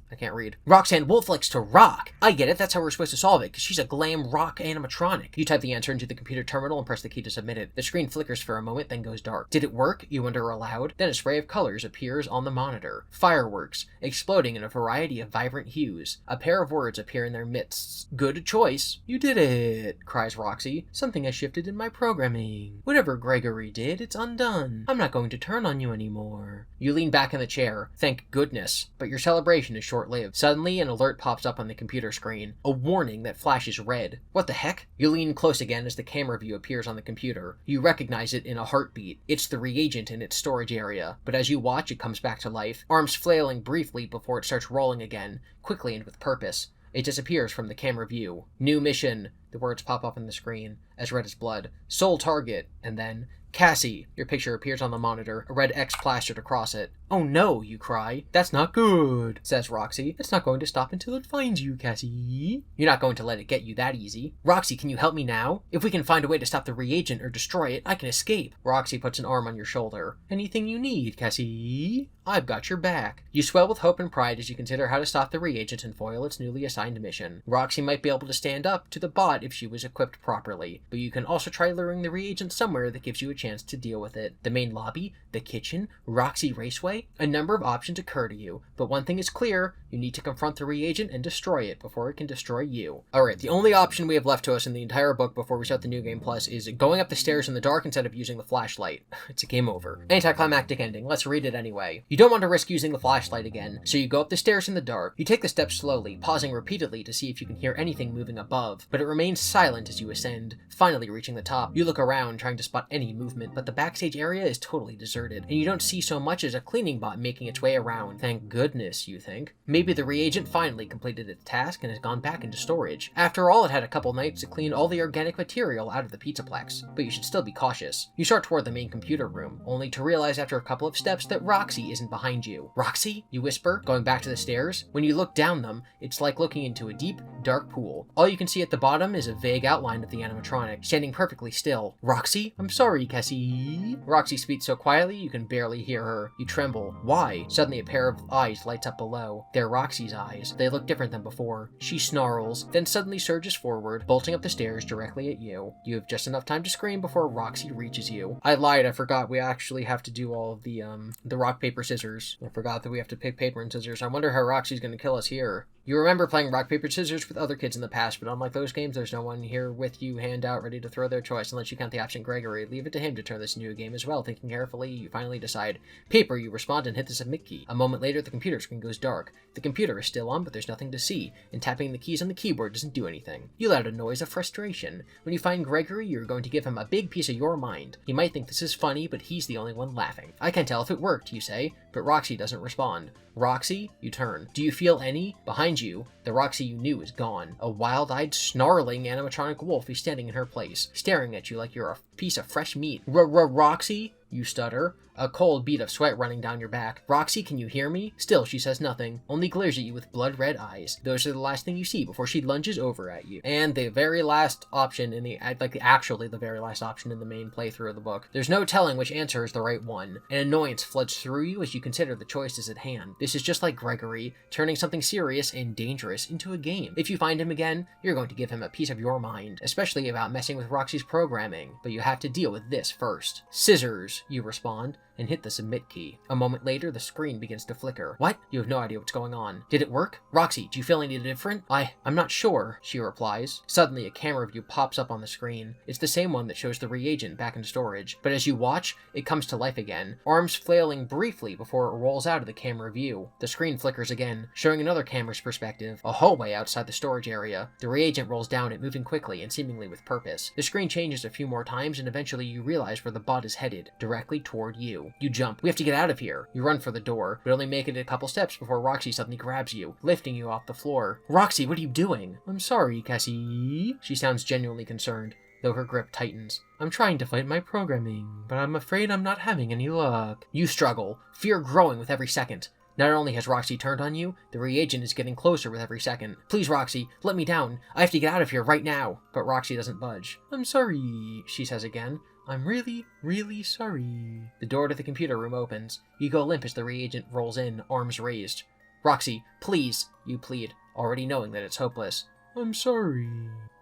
Speaker 1: likes to rock. I get it, that's how we're supposed to solve it, because she's a glam rock animatronic. You type the answer into the computer terminal and press the key to submit it. The screen flickers for a moment, then goes dark. Did it work? You wonder aloud. Then a spray of colors appears on the monitor. Fireworks, exploding in a variety of vibrant hues. A pair of words appear in their midst. Good choice. You did it, cries Roxy. Something has shifted in my programming. Whatever Gregory did, it's undone. I'm not going to turn on you anymore. more. You lean back in the chair. Thank goodness. But your celebration is short-lived. Suddenly, an alert pops up on the computer screen. A warning that flashes red. What the heck? You lean close again as the camera view appears on the computer. You recognize it in a heartbeat. It's the reagent in its storage area. But as you watch, it comes back to life, arms flailing briefly before it starts rolling again, quickly and with purpose. It disappears from the camera view. New mission. The words pop up on the screen, as red as blood. Sole target. And then, Cassie. Your picture appears on the monitor, a red X plastered across it. Oh no, you cry. That's not good, says Roxy. It's not going to stop until it finds you, Cassie. You're not going to let it get you that easy. Roxy, can you help me now? If we can find a way to stop the reagent or destroy it, I can escape. Roxy puts an arm on your shoulder. Anything you need, Cassie? I've got your back. You swell with hope and pride as you consider how to stop the reagent and foil its newly assigned mission. Roxy might be able to stand up to the bot if she was equipped properly, but you can also try luring the reagent somewhere that gives you a chance to deal with it. The main lobby, the kitchen, Roxy Raceway? A number of options occur to you, but one thing is clear, you need to confront the reagent and destroy it before it can destroy you. Alright, the only option we have left to us in the entire book before we start the New Game Plus is going up the stairs in the dark instead of using the flashlight. It's a game over. Anticlimactic ending, let's read it anyway. You don't want to risk using the flashlight again, so you go up the stairs in the dark. You take the steps slowly, pausing repeatedly to see if you can hear anything moving above, but it remains silent as you ascend, finally reaching the top. You look around, trying to spot any movement, but the backstage area is totally deserted, and you don't see so much as a cleaning bot making its way around. Thank goodness, you think. Maybe the reagent finally completed its task and has gone back into storage. After all, it had a couple nights to clean all the organic material out of the Pizzaplex, but you should still be cautious. You start toward the main computer room, only to realize after a couple of steps that Roxy isn't behind you. Roxy? You whisper, going back to the stairs. When you look down them, it's like looking into a deep, dark pool. All you can see at the bottom is a vague outline of the animatronic, standing perfectly still. Roxy? I'm sorry, Cassie. Roxy speaks so quietly you can barely hear her. You tremble. Why? Suddenly a pair of eyes lights up below. They're Roxy's eyes. They look different than before. She snarls, then suddenly surges forward, bolting up the stairs directly at you. You have just enough time to scream before Roxy reaches you. I lied, I forgot we actually have to do all of the rock, paper, scissors. I forgot that we have to pick paper and scissors. I wonder how Roxy's gonna kill us here. You remember playing rock, paper, scissors with other kids in the past, but unlike those games, there's no one here with you, hand out, ready to throw their choice unless you count the absent Gregory. Leave it to him to turn this into a game as well. Thinking carefully, you finally decide. Paper, you respond and hit the submit key. A moment later, the computer screen goes dark. The computer is still on, but there's nothing to see, and tapping the keys on the keyboard doesn't do anything. You let out a noise of frustration. When you find Gregory, you're going to give him a big piece of your mind. He might think this is funny, but he's the only one laughing. I can't tell if it worked, you say, but Roxy doesn't respond. Roxy, you turn. Do you feel any? Behind you, the Roxy you knew is gone. A wild-eyed, snarling animatronic wolf is standing in her place, staring at you like you're a piece of fresh meat. Roxy? You stutter, a cold bead of sweat running down your back. Roxy, can you hear me? Still, she says nothing, only glares at you with blood-red eyes. Those are the last thing you see before she lunges over at you. And the very last option in the, actually the very last option in the main playthrough of the book. There's no telling which answer is the right one. An annoyance floods through you as you consider the choices at hand. This is just like Gregory, turning something serious and dangerous into a game. If you find him again, you're going to give him a piece of your mind, especially about messing with Roxy's programming. But you have to deal with this first. Scissors, you respond, and hit the submit key. A moment later, the screen begins to flicker. What? You have no idea what's going on. Did it work? Roxy, do you feel any different? I'm not sure, she replies. Suddenly, a camera view pops up on the screen. It's the same one that shows the reagent back in storage, but as you watch, it comes to life again, arms flailing briefly before it rolls out of the camera view. The screen flickers again, showing another camera's perspective, a hallway outside the storage area. The reagent rolls down it, moving quickly and seemingly with purpose. The screen changes a few more times, and eventually you realize where the bot is headed, directly toward you. You jump. We have to get out of here. You run for the door, but only make it a couple steps before Roxy suddenly grabs you, lifting you off the floor. Roxy, what are you doing? I'm sorry, Cassie. She sounds genuinely concerned, though her grip tightens. I'm trying to fight my programming, but I'm afraid I'm not having any luck. You struggle, fear growing with every second. Not only has Roxy turned on you, the reagent is getting closer with every second. Please, Roxy, let me down. I have to get out of here right now. But Roxy doesn't budge. I'm sorry, she says again. I'm really, really sorry. The door to the computer room opens. You go limp as the reagent rolls in, arms raised. Roxy, please, you plead, already knowing that it's hopeless. I'm sorry.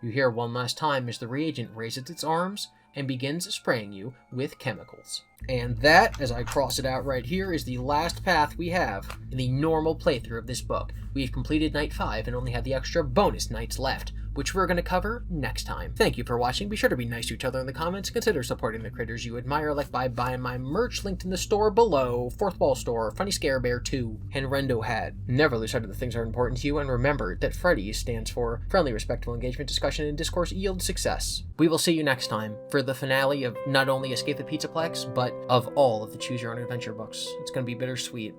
Speaker 1: You hear one last time as the reagent raises its arms and begins spraying you with chemicals. And that, as I cross it out right here, is the last path we have in the normal playthrough of this book. We've completed Night 5 and only have the extra bonus nights left. which we're going to cover next time. Thank you for watching. Be sure to be nice to each other in the comments. Consider supporting the critters you admire, like by buying my merch linked in the store below. Fourth Wall Store, Funny Scare Bear 2, and Rendo Hat. Never lose sight of the things that are important to you, and remember that Freddy's stands for Friendly, Respectful Engagement, Discussion, and Discourse Yield Success. We will see you next time for the finale of not only Escape the Pizzaplex, but of all of the Choose Your Own Adventure books. It's going to be bittersweet.